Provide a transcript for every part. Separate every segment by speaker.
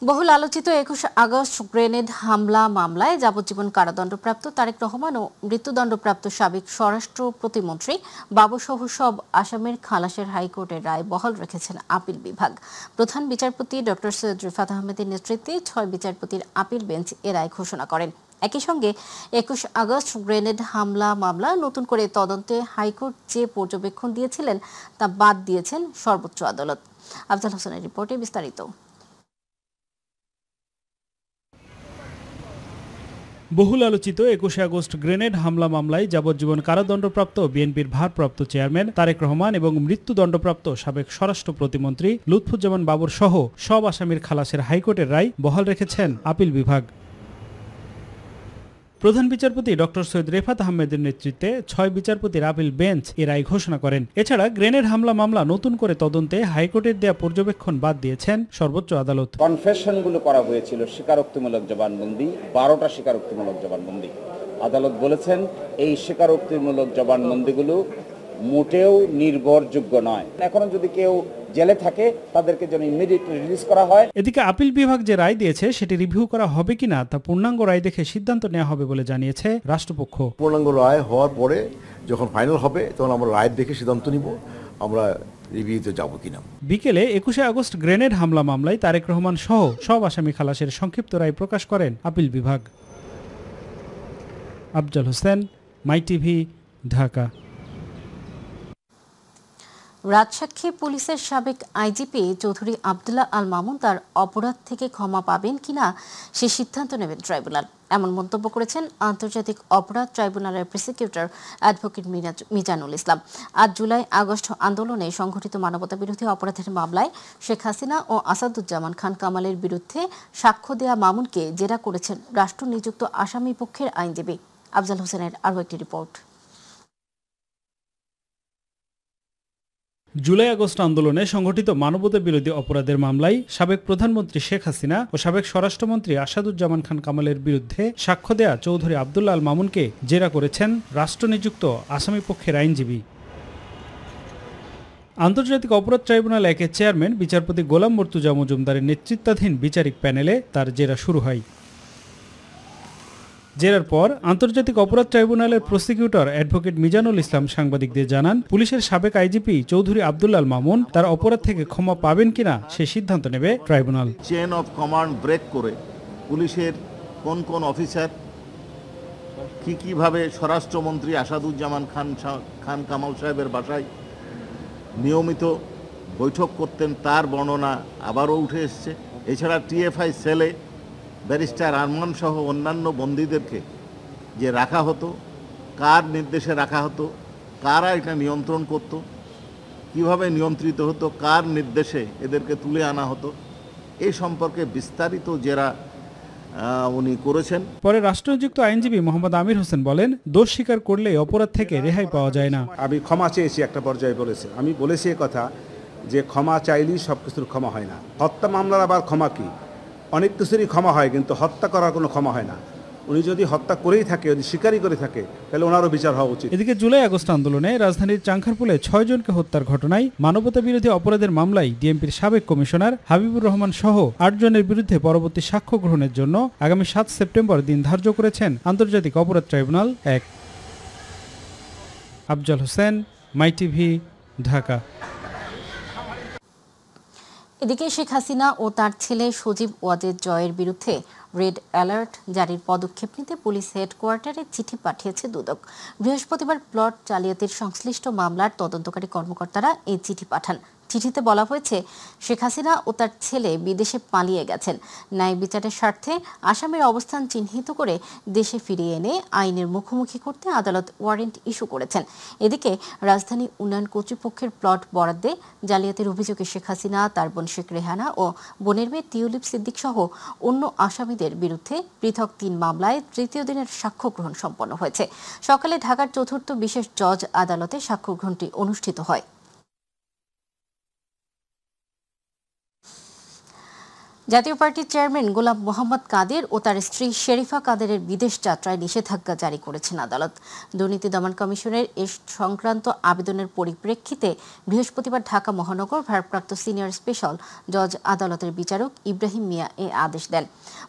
Speaker 1: বহুল আলোচিত ২১ August grenade হামলা মামলায় যাবজ্জীবন কারাদণ্ডপ্রাপ্ত তারেক রহমান ও মৃত্যুদণ্ডপ্রাপ্ত সাবেক স্বরাষ্ট্র প্রতিমন্ত্রী বাবুসহ সব আসামির খালাসের হাইকোর্টের রায় বহাল রেখেছেন আপিল বিভাগ। প্রধান বিচারপতি ডক্টর সৈয়দ রিফাত আহমেদের নেতৃত্বে ৬ বিচারপতির আপিল বেঞ্চ এ রায় ঘোষণা করেন। একই সঙ্গে ২১ আগস্ট গ্রেনেড হামলা মামলা নতুন করে তদন্তে হাইকোর্ট যে পর্যবেক্ষণ দিয়েছিলেন তা বাদ দিয়েছেন সর্বোচ্চ আদালত। আফজাল হোসেনের রিপোর্টে বিস্তারিত।
Speaker 2: বহুল আলোচিত ২১ আগস্ট গ্রেনেড হামলা মামলায় যাবজ্জীবন কারাদণ্ডপ্রাপ্ত বিএনপির ভারপ্রাপ্ত চেয়ারম্যান তারেক রহমান এবং মৃত্যুদণ্ডপ্রাপ্ত সাবেক স্বরাষ্ট্র প্রতিমন্ত্রী লুৎফুজ্জামান বাবর সহ সব আসামির খালাসের হাইকোর্টের রায় বহাল রেখেছেন আপিল বিভাগ। প্রধান বিচারপতি ডক্টর সৈয়দ রিফাত আহমেদের নেতৃত্বে ৬ বিচারপতির আপিল বেঞ্চ এ রায় ঘোষণা করেন। এছাড়া গ্রেনেড হামলা মামলা নতুন করে তদন্তে হাইকোর্টের দেয়া পর্যবেক্ষণ বাদ দিয়েছেন সর্বোচ্চ আদালত।
Speaker 3: কনফেশনগুলো করা হয়েছিল স্বীকারোক্তিমূলক জবানবন্দি, ১২টা স্বীকারোক্তিমূলক জবানবন্দি। আদালত বলেছেন এই স্বীকারোক্তিমূলক জবানবন্দিগুলো মোটেও নির্ভরযোগ্য নয়। এখনো যদি কেউ জেলে থাকে তাদেরকে যেন ইমিডিয়েটলি রিলিজ করা হয়।
Speaker 2: এদিকে আপিল বিভাগ যে রায় দিয়েছে সেটি রিভিউ করা হবে কিনা তা পূর্ণাঙ্গ রায় দেখে সিদ্ধান্ত নেওয়া হবে বলে জানিয়েছে রাষ্ট্রপক্ষ।
Speaker 4: পূর্ণাঙ্গ রায় হওয়ার পরে যখন ফাইনাল হবে তখন আমরা রায় দেখে সিদ্ধান্ত নিব আমরা রিভিউতে যাব কিনা।
Speaker 2: বিকেলে ২১ আগস্ট গ্রেনেড হামলা মামলায় তারেক রহমান সহ সব আসামি খালাসের সংক্ষিপ্ত রায় প্রকাশ করেন আপিল বিভাগ। আফজাল হোসেন, মাই টিভি, ঢাকা।
Speaker 1: রাজশাহী পুলিশের সাবেক আইজিপি চৌধুরী আবদুল্লাহ আল মামুন তার অপরাধ থেকে ক্ষমা পাবেন কিনা সে সিদ্ধান্ত নেবেন ট্রাইব্যুনাল, এমন মন্তব্য করেছেন আন্তর্জাতিক অপরাধ ট্রাইব্যুনালের প্রসিকিউটর অ্যাডভোকেট মিজানুল ইসলাম। আজ জুলাই আগস্ট আন্দোলনে সংঘটিত মানবতাবিরোধী অপরাধের মামলায় শেখ হাসিনা ও আসাদুজ্জামান খান কামালের বিরুদ্ধে সাক্ষ্য দেয়া মামুনকে জেরা করেছেন রাষ্ট্র নিযুক্ত আসামি পক্ষের আইনজীবী। আফজাল হোসেনের আরও একটি রিপোর্ট।
Speaker 2: জুলাই আগস্ট আন্দোলনে সংঘটিত মানবতা বিরোধী অপরাধের মামলায় সাবেক প্রধানমন্ত্রী শেখ হাসিনা ও সাবেক স্বরাষ্ট্রমন্ত্রী আসাদুজ্জামান খান কামালের বিরুদ্ধে সাক্ষ্য দেয়া চৌধুরী আবদুল্লাহ আল মামুনকে জেরা করেছেন রাষ্ট্রনিযুক্ত আসামি পক্ষের আইনজীবী। আন্তর্জাতিক অপরাধ ট্রাইব্যুনাল ১-এর চেয়ারম্যান বিচারপতি গোলাম মর্তুজা মজুমদারের নেতৃত্বাধীন বিচারিক প্যানেলে তার জেরা শুরু হয়। জেরার পর আন্তর্জাতিক অপরাধ ট্রাইব্যুনালের প্রসিকিউটর অ্যাডভোকেট মিজানুল ইসলাম সাংবাদিকদের জানান, পুলিশের সাবেক আইজিপি চৌধুরী আবদুল্লাহ আল মামুন তার অপরাধ থেকে ক্ষমা পাবেন কিনা সে সিদ্ধান্ত নেবে tribunal.
Speaker 5: Chain of command break করে পুলিশের কোন কোন অফিসার কিভাবে স্বরাষ্ট্রমন্ত্রী আসাদুজ্জামান খান কামাল সাহেবের বাসায় নিয়মিত বৈঠক করতেন তার বর্ণনা আবারও উঠে এসছে। এছাড়া টিএফআই সেলে ব্যারিস্টার আরমান সহ অন্যান্য বন্দীদেরকে যে রাখা হতো, কার নির্দেশে রাখা হতো, কারা এটা নিয়ন্ত্রণ করত, কিভাবে নিয়ন্ত্রিত হতো, কার নির্দেশে এদেরকে তুলে আনা হতো, এই সম্পর্কে বিস্তারিত জেরা উনি করেছেন।
Speaker 2: পরে রাষ্ট্রনিযুক্ত আইনজীবী মোহাম্মদ আমির হোসেন বলেন, দোষ স্বীকার করলে অপরাধ থেকে রেহাই পাওয়া যায় না।
Speaker 6: আমি ক্ষমা চেয়েছি একটা পর্যায়ে বলেছে, আমি বলেছি কথা যে ক্ষমা চাইলেই সব কিছুর ক্ষমা হয় না। হত্যা মামলার আবার ক্ষমা কি? অনেক কিছুরই ক্ষমা হয়, কিন্তু হত্যা করার কোনো ক্ষমা হয় না। উনি যদি হত্যা করেই থাকে, যদি স্বীকারই করে থাকে, তাহলে ওনারও বিচার হওয়া উচিত।
Speaker 2: এদিকে জুলাই আগস্ট আন্দোলনে রাজধানীর চাংখারপুলে ৬ জনকে হত্যার ঘটনায় মানবতা বিরোধী অপরাধের মামলায় ডিএমপির সাবেক কমিশনার হাবিবুর রহমান সহ ৮ জনের বিরুদ্ধে পরবর্তী সাক্ষ্য গ্রহণের জন্য আগামী ৭ সেপ্টেম্বর দিন ধার্য করেছেন আন্তর্জাতিক অপরাধ ট্রাইব্যুনাল ১। আফজাল হোসেন, মাই টিভি, ঢাকা।
Speaker 1: এদিকে শেখ হাসিনা ও তার ছেলে সজীব ওয়াজেদ জয়ের বিরুদ্ধে রেড অ্যালার্ট জারির পদক্ষেপ নিতে পুলিশ হেডকোয়ার্টারে চিঠি পাঠিয়েছে দুদক। বৃহস্পতিবার প্লট জালিয়াতির সংশ্লিষ্ট মামলার তদন্তকারী কর্মকর্তারা এই চিঠি পাঠান। চিঠিতে বলা হয়েছে, শেখ হাসিনা ও তার ছেলে বিদেশে পালিয়ে গেছেন। ন্যায় বিচারের স্বার্থে আসামির অবস্থান চিহ্নিত করে দেশে ফিরিয়ে এনে আইনের মুখোমুখি করতে আদালত ওয়ারেন্ট ইস্যু করেছেন। এদিকে রাজধানী উন্নয়ন কর্তৃপক্ষের প্লট বরাদ্দে জালিয়াতির অভিযোগে শেখ হাসিনা, তার বোন শেখ রেহানা ও বোনের মেয়ে টিউলিপ সিদ্দিক সহ অন্য আসামিদের বিরুদ্ধে পৃথক ৩ মামলায় তৃতীয় দিনের সাক্ষ্য গ্রহণ সম্পন্ন হয়েছে। সকালে ঢাকার ৪র্থ বিশেষ জজ আদালতে সাক্ষ্য গ্রহণটি অনুষ্ঠিত হয়। জাতীয় পার্টির চেয়ারম্যান গোলাম মোহাম্মদ কাদের ও তার স্ত্রী শেরিফা কাদেরের বিদেশ যাত্রায় নিষেধাজ্ঞা জারি করেছেন আদালত। দুর্নীতি দমন কমিশনের এ সংক্রান্ত আবেদনের পরিপ্রেক্ষিতে বৃহস্পতিবার ঢাকা মহানগর ভারপ্রাপ্ত সিনিয়র স্পেশাল জজ আদালতের বিচারক ইব্রাহিম মিয়া এ আদেশ দেন।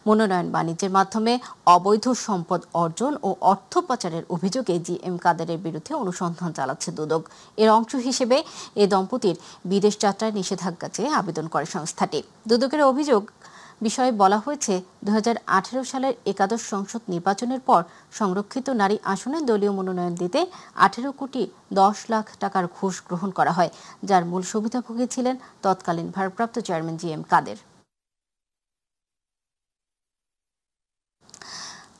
Speaker 1: মনোনয়ন বাণিজ্যের মাধ্যমে অবৈধ সম্পদ অর্জন ও অর্থ পাচারের অভিযোগে জিএম কাদেরের বিরুদ্ধে অনুসন্ধান চালাচ্ছে দুদক। এর অংশ হিসেবে এ দম্পতির বিদেশ যাত্রায় নিষেধাজ্ঞা চেয়ে আবেদন করে সংস্থাটি। দুদকের অভিযোগ বিষয়ে বলা হয়েছে, 2018 সালের একাদশ সংসদ নির্বাচনের পর সংরক্ষিত নারী আসনে দলীয় মনোনয়ন দিতে 18 কোটি 10 লাখ টাকার ঘুষ গ্রহণ করা হয়, যার মূল সুবিধাভোগী ছিলেন তৎকালীন ভারপ্রাপ্ত চেয়ারম্যান জিএম কাদের।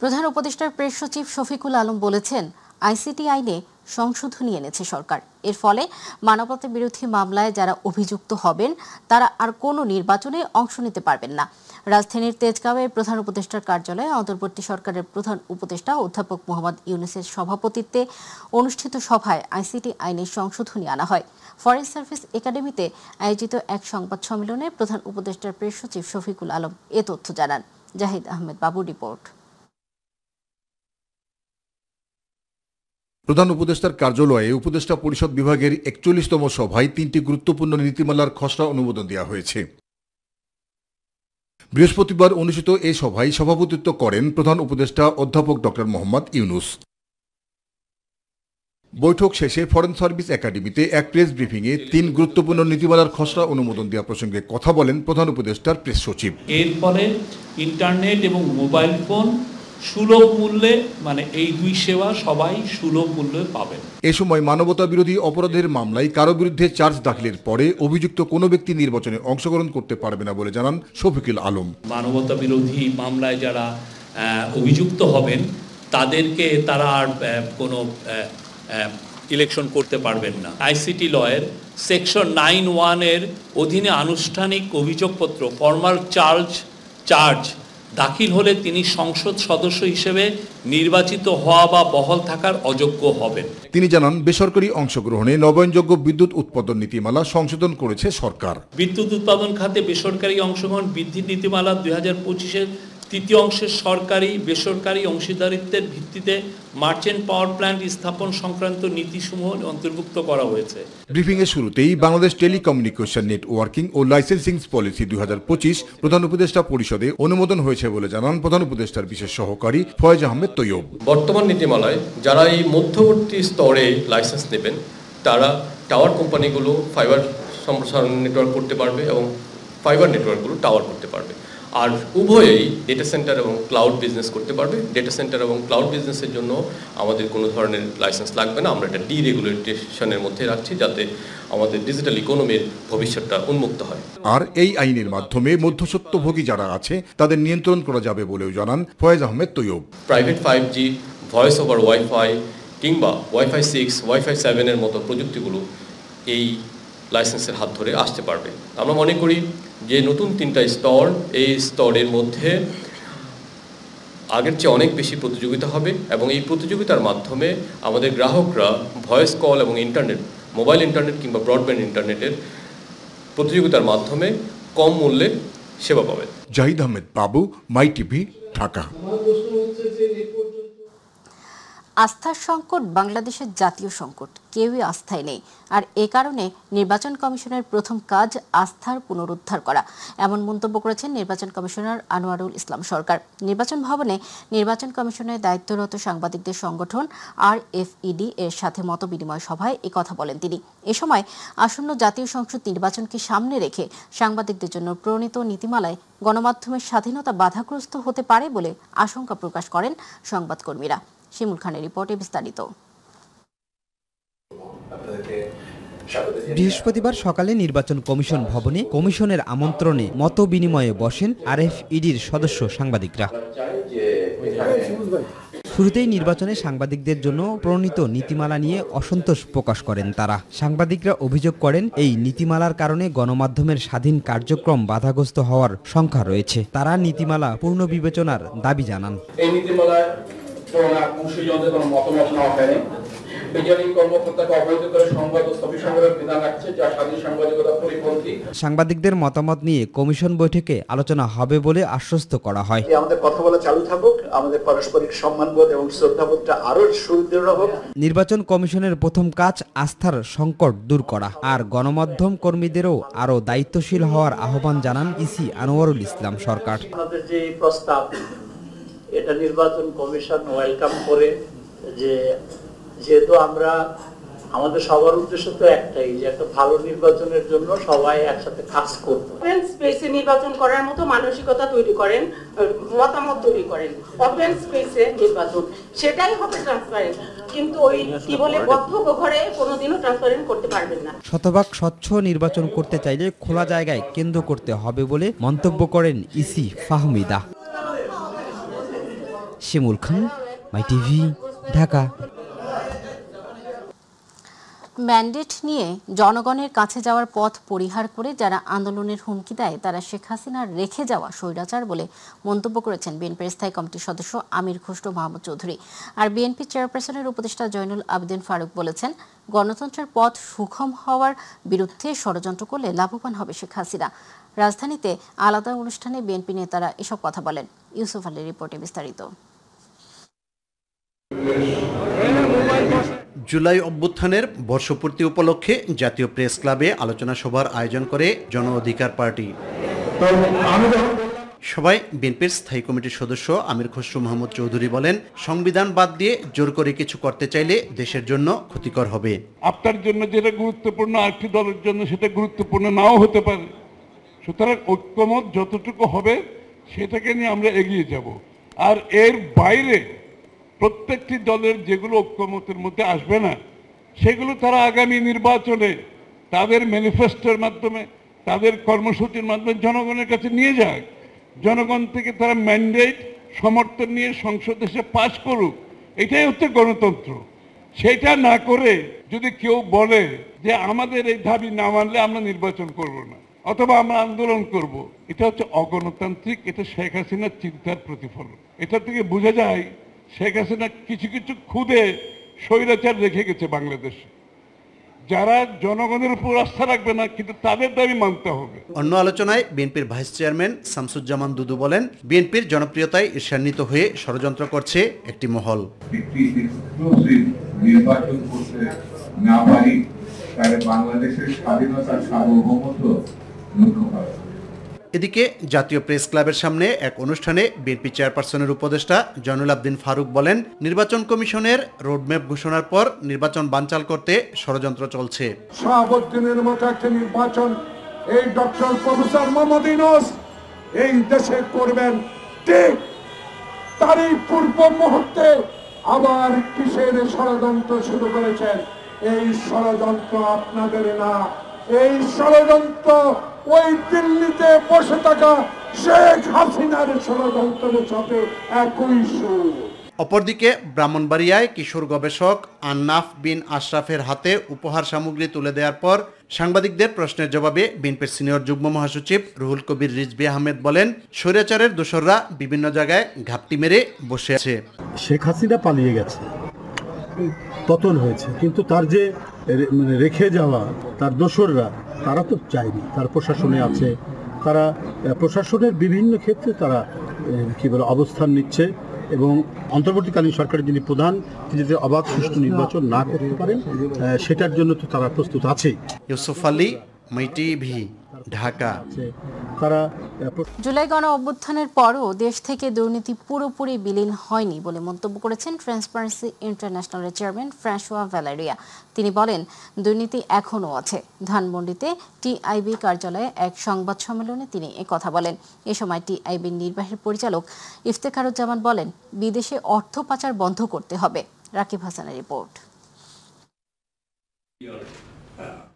Speaker 1: প্রধান উপদেষ্টার প্রেস সচিব শফিকুল আলম বলেছেন, আইসিটি আইনে সংশোধনী এনেছে সরকার। এর ফলে মানবতা বিরোধী মামলায় যারা অভিযুক্ত হবেন তারা আর কোনো নির্বাচনে অংশ নিতে পারবেন না। রাজধানীর তেজগাঁওয়ে প্রধান উপদেষ্টার কার্যালয়ে অন্তর্বর্তী সরকারের প্রধান উপদেষ্টা অধ্যাপক মোহাম্মদ ইউনূসের সভাপতিত্বে অনুষ্ঠিত সভায় আইসিটি আইনের সংশোধনী আনা হয়। ফরেন সার্ভিস একাডেমিতে আয়োজিত এক সংবাদ সম্মেলনে প্রধান উপদেষ্টার প্রেস সচিব শফিকুল আলম এ তথ্য জানান। জাহিদ আহমেদ বাবুর রিপোর্ট।
Speaker 7: প্রধান উপদেষ্টার কার্যালয়ে উপদেষ্টা পরিষদ বিভাগের 41তম সভায় 3টি গুরুত্বপূর্ণ নীতিমালার খসড়া অনুমোদন দেওয়া হয়েছে। বৃহস্পতিবার অনুষ্ঠিত এই সভায় সভাপতিত্ব করেন প্রধান উপদেষ্টা অধ্যাপক ডক্টর মোহাম্মদ ইউনূস। বৈঠক শেষে ফরেন সার্ভিস একাডেমিতে এক প্রেস ব্রিফিংয়ে 3 গুরুত্বপূর্ণ নীতিমালার খসড়া অনুমোদন দেওয়া প্রসঙ্গে কথা বলেন প্রধান উপদেষ্টার প্রেস সচিব।
Speaker 8: এর ফলে ইন্টারনেট এবং মোবাইল ফোন সুলভ মূল্যে, মানে এই দুই সেবা সবাই সুলভ মূল্যে পাবেন।
Speaker 7: এ সময় মানবতা বিরোধী অপরাধের মামলায় কারো বিরুদ্ধে চার্জ দাখিলের পরে অভিযুক্ত কোনো ব্যক্তি নির্বাচনে অংশগ্রহণ করতে পারবে না বলে জানান শফিকুল আলম।
Speaker 8: মানবতা বিরোধী মামলায় যারা অভিযুক্ত হবেন তারা আর কোনো ইলেকশন করতে পারবেন না। আইসিটি লয়ের সেকশন 9(1) এর অধীনে আনুষ্ঠানিক অভিযোগপত্র ফর্মাল চার্জ দাখিল হলে তিনি সংসদ সদস্য হিসেবে নির্বাচিত হওয়া বা বহাল থাকার অযোগ্য হবেন।
Speaker 7: তিনি জানান, বেসরকারি অংশগ্রহণে নবায়নযোগ্য বিদ্যুৎ উৎপাদন নীতিমালা সংশোধন করেছে সরকার।
Speaker 8: বিদ্যুৎ উৎপাদন খাতে বেসরকারি অংশগ্রহণ বৃদ্ধির নীতিমালা 2025-এর তৃতীয় অংশের সরকারি বেসরকারি অংশীদারিত্বের ভিত্তিতে মার্চেন্ট পাওয়ার প্ল্যান্ট স্থাপন সংক্রান্ত নীতিসমূহ অন্তর্ভুক্ত করা হয়েছে।
Speaker 7: ব্রিফিংয়ের শুরুতেই বাংলাদেশ টেলিকমিউনিকেশন নেটওয়ার্কিং ও লাইসেন্সিং পলিসি 2025 প্রধান উপদেষ্টা পরিষদে অনুমোদন হয়েছে বলে জানান প্রধান উপদেষ্টার বিশেষ সহকারী ফয়েজ আহমেদ তৈয়ব।
Speaker 9: বর্তমান নীতিমালায় যারা এই মধ্যবর্তী স্তরে লাইসেন্স নেবেন তারা টাওয়ার কোম্পানিগুলো ফাইবার সম্প্রসারণ নেটওয়ার্ক করতে পারবে এবং ফাইবার নেটওয়ার্কগুলো টাওয়ার করতে পারবে। আর উভয়েই ডেটা সেন্টার এবং ক্লাউড বিজনেস করতে পারবে। ডেটা সেন্টার এবং ক্লাউড বিজনেসের জন্য আমাদের কোনো ধরনের লাইসেন্স লাগবে না। আমরা এটা ডিরেগুলেশনের মধ্যে রাখছি যাতে আমাদের ডিজিটাল ইকোনমির ভবিষ্যৎটা উন্মুক্ত হয়।
Speaker 7: আর এই আইনের মাধ্যমে মধ্যস্বত্বভোগী যারা আছে তাদের নিয়ন্ত্রণ করা যাবে বলেও জানান Foyez Ahmed Taiyeb.
Speaker 9: Private 5G, voice over WiFi কিংবা ওয়াইফাই 6, ওয়াইফাই 7 এর মতো প্রযুক্তিগুলো এই লাইসেন্সের হাত ধরে আসতে পারবে। আমরা মনে করি যে নতুন 3টা স্তর, এই স্তরের মধ্যে আগের চেয়ে অনেক বেশি প্রতিযোগিতা হবে এবং এই প্রতিযোগিতার মাধ্যমে আমাদের গ্রাহকরা ভয়েস কল এবং ইন্টারনেট, মোবাইল ইন্টারনেট কিংবা ব্রডব্যান্ড ইন্টারনেটের প্রতিযোগিতার মাধ্যমে কম মূল্যে সেবা পাবেন।
Speaker 7: জাহিদ আহমেদ বাবু, মাই টিভি, ঢাকা।
Speaker 1: আস্থার সংকট বাংলাদেশের জাতীয় সংকট, কেউই আস্থায় নেই। আর এ কারণে নির্বাচন কমিশনের প্রথম কাজ আস্থার পুনরুদ্ধার করা, এমন মন্তব্য করেছেন নির্বাচন কমিশনার আনোয়ারুল ইসলাম সরকার। নির্বাচন ভবনে নির্বাচন কমিশনের দায়িত্বরত সাংবাদিকদের সংগঠন RFED এর সাথে মতবিনিময় সভায় কথা বলেন তিনি। এ সময় আসন্ন জাতীয় সংসদ নির্বাচনকে সামনে রেখে সাংবাদিকদের জন্য প্রণীত নীতিমালায় গণমাধ্যমের স্বাধীনতা বাধাগ্রস্ত হতে পারে বলে আশঙ্কা প্রকাশ করেন সংবাদকর্মীরা। শিমুল খানের রিপোর্টে বিস্তারিত।
Speaker 10: বৃহস্পতিবার সকালে নির্বাচন কমিশন ভবনে কমিশনের আমন্ত্রণে মত বিনিময়ে বসেন RFEDর সদস্য সাংবাদিকরা। শুরুতেই নির্বাচনে সাংবাদিকদের জন্য প্রণীত নীতিমালা নিয়ে অসন্তোষ প্রকাশ করেন তারা। সাংবাদিকরা অভিযোগ করেন, এই নীতিমালার কারণে গণমাধ্যমের স্বাধীন কার্যক্রম বাধাগ্রস্ত হওয়ার শঙ্কা রয়েছে। তারা নীতিমালা পুনর্বিবেচনার দাবি জানান।
Speaker 11: এই নীতিমালায় কোনো মতামত নেওয়া হয়নি প্রিজাইডিং কর্মকর্তাকে অবহিত করে সংবাদ ও ছবি সংগ্রহের বিধান রাখছে, যা স্বাধীন সাংবাদিকতা পরিপন্থী।
Speaker 10: সাংবাদিকদের মতামত নিয়ে কমিশন বৈঠকে আলোচনা হবে বলে আশ্বস্ত করা হয়।
Speaker 12: আমাদের কথা বলা চালু থাকুক, আমাদের পারস্পরিক সম্মানবোধ এবং শ্রদ্ধাবোধটা আরো সুদৃঢ় হোক।
Speaker 10: নির্বাচন কমিশনের প্রথম কাজ আস্থার সংকট দূর করা, আর গণমাধ্যম কর্মীদেরও আরো দায়িত্বশীল হওয়ার আহ্বান জানান ইসি আনোয়ারুল ইসলাম সরকার।
Speaker 12: আমাদের যে প্রস্তাব, এটা নির্বাচন কমিশন ওয়েলকাম করে, যেহেতু আমাদের সবার উদ্দেশ্য তো একটাই, যে একটা ভালো নির্বাচনের জন্য সবাই একসাথে কাজ করবে।
Speaker 13: ওপেন স্পেসে নির্বাচন করার মতো মানসিকতা তৈরি করেন, মতামত তৈরি করেন, ওপেন স্পেসে নির্বাচন, সেটাই হবে ট্রান্সপারেন্ট। কিন্তু ওই কি বলে বদ্ধ ঘরে কোনোদিনও ট্রান্সপারেন্ট করতে পারবেন না।
Speaker 10: শতভাগ স্বচ্ছ নির্বাচন করতে চাইলে খোলা জায়গায় কেন্দ্র করতে হবে বলে মন্তব্য করেন ইসি ফাহমিদা। শিমুল খান, মাই টিভি, ঢাকা।
Speaker 1: ম্যান্ডেট নিয়ে জনগণের কাছে যাওয়ার পথ পরিহার করে যারা আন্দোলনের হুমকি দেয় তারা শেখ হাসিনার রেখে যাওয়া স্বৈরাচার বলে মন্তব্য করেছেন বিএনপির স্থায়ী কমিটির সদস্য আমির খসরু মাহমুদ চৌধুরী। আর বিএনপি চেয়ারপারসনের উপদেষ্টা জয়নুল আবেদিন ফারুক বলেছেন, গণতন্ত্রের পথ সুগম হওয়ার বিরুদ্ধে ষড়যন্ত্র করলে লাভবান হবে শেখ হাসিনা। রাজধানীতে আলাদা অনুষ্ঠানে বিএনপি নেতারা এসব কথা বলেন। ইউসুফ আলীর রিপোর্টে বিস্তারিত।
Speaker 14: জুলাই অভ্যুত্থানের বর্ষপূর্তি উপলক্ষে জাতীয় প্রেস ক্লাবে আলোচনা সভার আয়োজন করে জন অধিকার পার্টি। সবাই বিএনপির স্থায়ী কমিটির সদস্য আমির খসরু মাহমুদ চৌধুরী বলেন, সংবিধান বাদ দিয়ে জোর করে কিছু করতে চাইলে দেশের জন্য ক্ষতিকর হবে।
Speaker 15: আপনার জন্য যেটা গুরুত্বপূর্ণ আরেকটি দলের জন্য সেটা গুরুত্বপূর্ণ নাও হতে পারে। সুতরাং ঐক্যমত যতটুকু হবে সেটাকে নিয়ে আমরা এগিয়ে যাব। আর এর বাইরে প্রত্যেকটি দলের যেগুলো ঐক্যমতের মধ্যে আসবে না, সেগুলো তারা আগামী নির্বাচনে তাদের ম্যানিফেস্টোর মাধ্যমে, তাদের কর্মসূচির মাধ্যমে জনগণের কাছে নিয়ে যাক। জনগণ থেকে তারা ম্যান্ডেট সমর্থন নিয়ে সংসদে এসে পাশ করুক। এটাই হচ্ছে গণতন্ত্র। সেটা না করে যদি কেউ বলে যে আমাদের এই দাবি না মানলে আমরা নির্বাচন করব না অথবা আমরা আন্দোলন করব, এটা হচ্ছে অগণতান্ত্রিক। এটা শেখ হাসিনার চিন্তার প্রতিফলন। এটা থেকে বোঝা যায় শেখ হাসিনা কিছু কিছু খুদে স্বৈরাচার রেখে গেছে বাংলাদেশে, যারা জনগণের উপর আস্থা রাখবে না, কিন্তু তাদের দাবি মানতে হবে।
Speaker 14: অন্য আলোচনায় বিএনপির ভাইস চেয়ারম্যান শামসুজ্জামান দুদু বলেন, বিএনপির জনপ্রিয়তায় ঈর্ষান্বিত হয়ে ষড়যন্ত্র করছে একটি মহল।
Speaker 16: নির্বাচন করতে না পারি তাহলে বাংলাদেশের স্বাধীনতার সার্বভৌমত্ব লক্ষ্য করা।
Speaker 14: এদিকে জাতীয় প্রেস ক্লাবের সামনে এক অনুষ্ঠানে বিএনপি চেয়ারপারসনের উপদেষ্টা জয়নুল আবেদিন ফারুক বলেন, নির্বাচন কমিশনের রোডম্যাপ ঘোষণার পর নির্বাচন বানচাল করতে ষড়যন্ত্র চলছে।
Speaker 17: শাহাবুদ্দিনের মতো একটা নির্বাচন এই ডক্টর প্রফেসর মোহাম্মদ ইউনূস এই দেশে করবেন, ঠিক তারই পূর্ব মুহূর্তে আবার কিসের ষড়যন্ত্র শুরু করেছেন। এই ষড়যন্ত্র আপনাদের না, এই ষড়যন্ত্র ওই দিল্লিতে বসে থাকা শেখ হাসিনার ষড়যন্ত্রের সাথে একই সুর।
Speaker 14: অপরদিকে ব্রাহ্মণবাড়িয়ায় কিশোর গবেষক আন্নাফ বিন আশরাফের হাতে উপহার সামগ্রী তুলে দেওয়ার পর সাংবাদিকদের প্রশ্নের জবাবে বিএনপির সিনিয়র যুগ্ম মহাসচিব রুহুল কবির রিজভী আহমেদ বলেন, স্বৈরাচারের দোসররা বিভিন্ন জায়গায় ঘাপটি মেরে বসে আছে।
Speaker 18: শেখ হাসিনা পালিয়ে গেছে, পতন হয়েছে, কিন্তু তার যে রেখে যাওয়া তার দোসররা তারা তো চায়নি। তার প্রশাসনে আছে, তারা প্রশাসনের বিভিন্ন ক্ষেত্রে তারা অবস্থান নিচ্ছে এবং অন্তর্বর্তীকালীন সরকারের যিনি প্রধান, তিনি যদি অবাধ সুষ্ঠু নির্বাচন না করতে পারেন সেটার জন্য তো তারা প্রস্তুত আছে।
Speaker 14: ইউসুফ আলী, মাই টিভি, ঢাকা।
Speaker 1: জুলাই গণ অভ্যুত্থানের পরও দেশ থেকে দুর্নীতি পুরোপুরি বিলীন হয়নি বলে মন্তব্য করেছেন ট্রান্সপারেন্সি ইন্টারন্যাশনালের চেয়ারম্যান ফ্রাঁসোয়া ভ্যালেরিয়া। তিনি বলেন, দুর্নীতি এখনও আছে। ধানমন্ডিতে টিআইবি কার্যালয়ে এক সংবাদ সম্মেলনে তিনি একথা বলেন। এ সময় টিআইবির নির্বাহী পরিচালক ইফতেখারুজ্জামান বলেন, বিদেশে অর্থ পাচার বন্ধ করতে হবে। রাকিব হাসানের রিপোর্ট।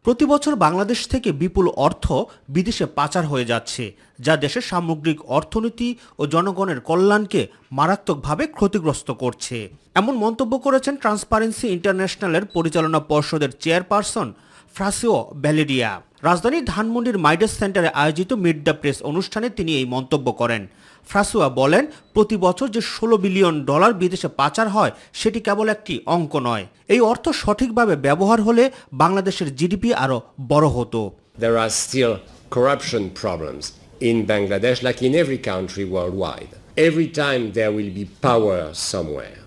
Speaker 19: প্রতি বছর বাংলাদেশ থেকে বিপুল অর্থ বিদেশে পাচার হয়ে যাচ্ছে, যা দেশের সামগ্রিক অর্থনীতি ও জনগণের কল্যাণকে মারাত্মকভাবে ক্ষতিগ্রস্ত করছে। এমন মন্তব্য করেছেন ট্রান্সপারেন্সি ইন্টারন্যাশনালের পরিচালনা পর্ষদের চেয়ারপারসন ফ্রাসিও ব্যালেডিয়া। রাজধানীর ধানমন্ডির মাইডাস সেন্টারে আয়োজিত মিট দ্য প্রেস অনুষ্ঠানে তিনি এই মন্তব্য করেন। ফ্রাসোয়া বলেন, প্রতি বছর যে $16 বিলিয়ন বিদেশে পাচার হয় সেটি কেবল একটি অঙ্ক নয়। এই অর্থ সঠিকভাবে ব্যবহার হলে বাংলাদেশের জিডিপি আরও বড় হতো।
Speaker 20: There are still corruption problems in Bangladesh like in every country worldwide. Every time there will be power somewhere,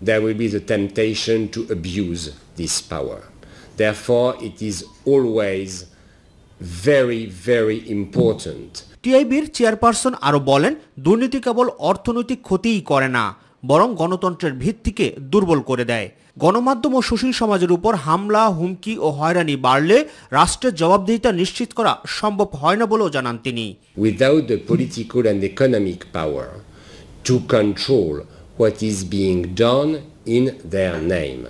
Speaker 20: there will be the temptation to abuse this power. Therefore, it is always very, very important.
Speaker 19: টিআইবির chairperson আরও বলেন, দুর্নীতি কেবল অর্থনৈতিক ক্ষতিই করে না, বরং গণতন্ত্রের ভিত্তিকে দুর্বল করে দেয়। গণমাধ্যম ও সুশীল সমাজের উপর হামলা, হুমকি ও হয়রানি বাড়লে রাষ্ট্রের জবাবদিহিতা নিশ্চিত করা সম্ভব হয় না বলেও জানান তিনি।
Speaker 20: Without the political and economic power to control what is being done in their name,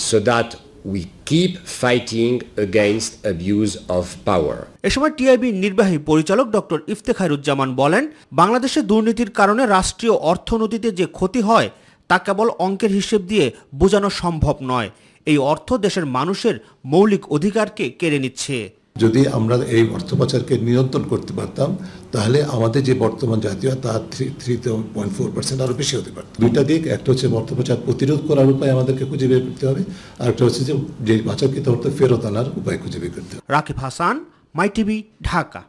Speaker 20: so that we keep fighting against abuse of power.
Speaker 19: এ সময় টিআইবি নির্বাহী পরিচালক ডক্টর ইফতেখারুজ্জামান বলেন, বাংলাদেশে দুর্নীতির কারণে রাষ্ট্রীয় অর্থনীতিতে যে ক্ষতি হয় তা কেবল অঙ্কের হিসেব দিয়ে বোঝানো সম্ভব নয়। এই অর্থ দেশের মানুষের মৌলিক অধিকারকে কেড়ে নিচ্ছে।
Speaker 21: যদি আমরা এই অর্থ পাচারকে নিয়ন্ত্রণ করতে পারতাম তাহলে আমাদের যে বর্তমান জাতীয় তার 3.4% আরো বেশি হতে পারত। দুইটা দিক, একটা হচ্ছে অর্থ পাচার প্রতিরোধ করার উপায় আমাদেরকে খুঁজে বের করতে হবে, আর একটা হচ্ছে যে পাচারকৃত অর্থ ফেরত আনার উপায় খুঁজে বের করতে হবে।
Speaker 19: রাকিব হাসান, মাই টিভি, ঢাকা।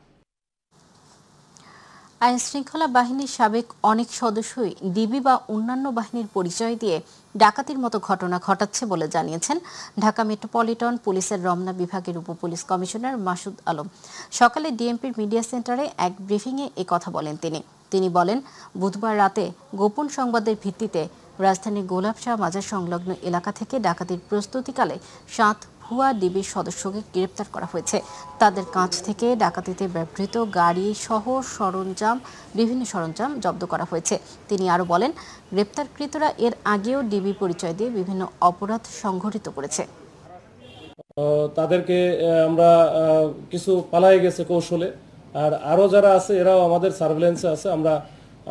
Speaker 1: আইন শৃঙ্খলা বাহিনীর সাবেক অনেক সদস্যই ডিবি বা অন্যান্য বাহিনীর পরিচয় দিয়ে ডাকাতির মতো ঘটনা ঘটাচ্ছে বলে জানিয়েছেন ঢাকা মেট্রোপলিটন পুলিশের রমনা বিভাগের উপপুলিশ কমিশনার মাসুদ আলম। সকালে ডিএমপির মিডিয়া সেন্টারে এক ব্রিফিংয়ে কথা বলেন তিনি বলেন, বুধবার রাতে গোপন সংবাদের ভিত্তিতে রাজধানীর গোলাপশাহ মাজার সংলগ্ন এলাকা থেকে ডাকাতির প্রস্তুতিকালে 7 ভুয়া ডিবির সদস্যকে গ্রেপ্তার করা হয়েছে। তাদের কাছ থেকে ডাকাতিতে ব্যবহৃত গাড়ি সহ বিভিন্ন সরঞ্জাম জব্দ করা হয়েছে। তিনি আরও বলেন, গ্রেপ্তারকৃতরা এর আগেও ডিবি পরিচয় দিয়ে বিভিন্ন অপরাধ সংঘটিত করেছে।
Speaker 22: তাদেরকে আমরা কিছু পালাই গেছে কৌশলে, আর আরও যারা আছে এরাও আমাদের সার্ভেলেন্সে আছে। আমরা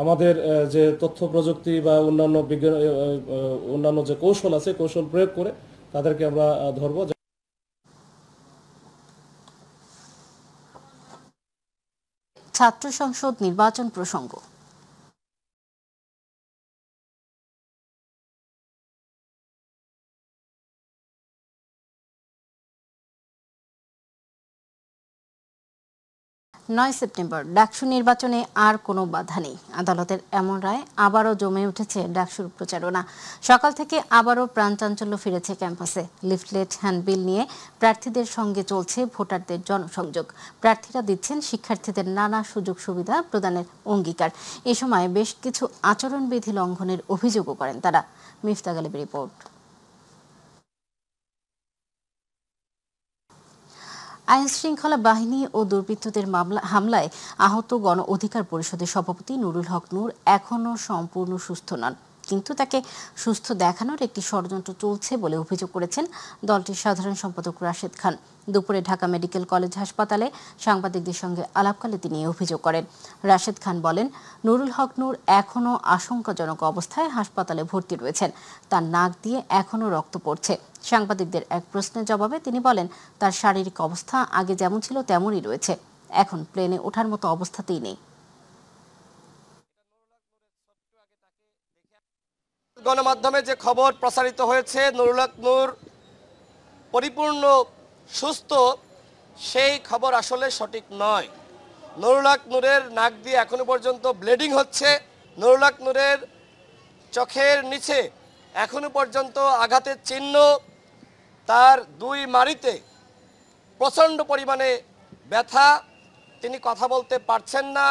Speaker 22: আমাদের যে তথ্য প্রযুক্তি বা অন্যান্য যে কৌশল আছে কৌশল প্রয়োগ করে তাদেরকে আমরা ধরবো।
Speaker 1: ছাত্র সংসদ নির্বাচন প্রসঙ্গ। 9 সেপ্টেম্বর ডাকসু নির্বাচনে আর কোনো বাধা নেই। আদালতের এমন রায় আবারও জমে উঠেছে ডাকসুর প্রচারণা। সকাল থেকে আবারও প্রাণচাঞ্চল্য ফিরেছে ক্যাম্পাসে। লিফলেট, হ্যান্ডবিল নিয়ে প্রার্থীদের সঙ্গে চলছে ভোটারদের জনসংযোগ। প্রার্থীরা দিচ্ছেন শিক্ষার্থীদের নানা সুযোগ সুবিধা প্রদানের অঙ্গীকার। এ সময় বেশ কিছু আচরণবিধি লঙ্ঘনের অভিযোগও করেন তারা। মিফতা গালিবের রিপোর্ট। আইন শৃঙ্খলা বাহিনী ও দুর্বৃত্তদের হামলায় আহত গণ অধিকার পরিষদের সভাপতি নুরুল হক নূর এখনও সম্পূর্ণ সুস্থ নন, কিন্তু তাকে সুস্থ দেখানোর একটি ষড়যন্ত্র চলছে বলে অভিযোগ করেছেন দলটির সাধারণ সম্পাদক রাশেদ খান। দুপুরে ঢাকা মেডিকেল কলেজ হাসপাতালে সাংবাদিকদের সঙ্গে আলাপকালে তিনি অভিযোগ করেন। রাশেদ খান বলেন, নুরুল হক নূর এখনও আশঙ্কাজনক অবস্থায় হাসপাতালে ভর্তি রয়েছেন। তার নাক দিয়ে এখনও রক্ত পড়ছে। সাংবাদিকদের এক প্রশ্নের জবাবে তিনি বলেন, তার শারীরিক অবস্থা আগে যেমন ছিল তেমনই রয়েছে, এখন প্লেনে ওঠার মতো অবস্থাতেই নেই।
Speaker 23: গণমাধ্যমে যে খবর প্রসারিত হয়েছে নুরুল হক নূর পরিপূর্ণ সুস্থ, সেই খবর আসলে সঠিক নয়। নুরুল হক নূরের নাক দিয়ে এখনো পর্যন্ত ব্লিডিং হচ্ছে। নুরুল হক নূরের চোখের নিচে এখনো পর্যন্ত আঘাতের চিহ্ন, তার 2 মাড়িতে প্রচণ্ড পরিমাণে ব্যথা, তিনি কথা বলতে পারছেন না।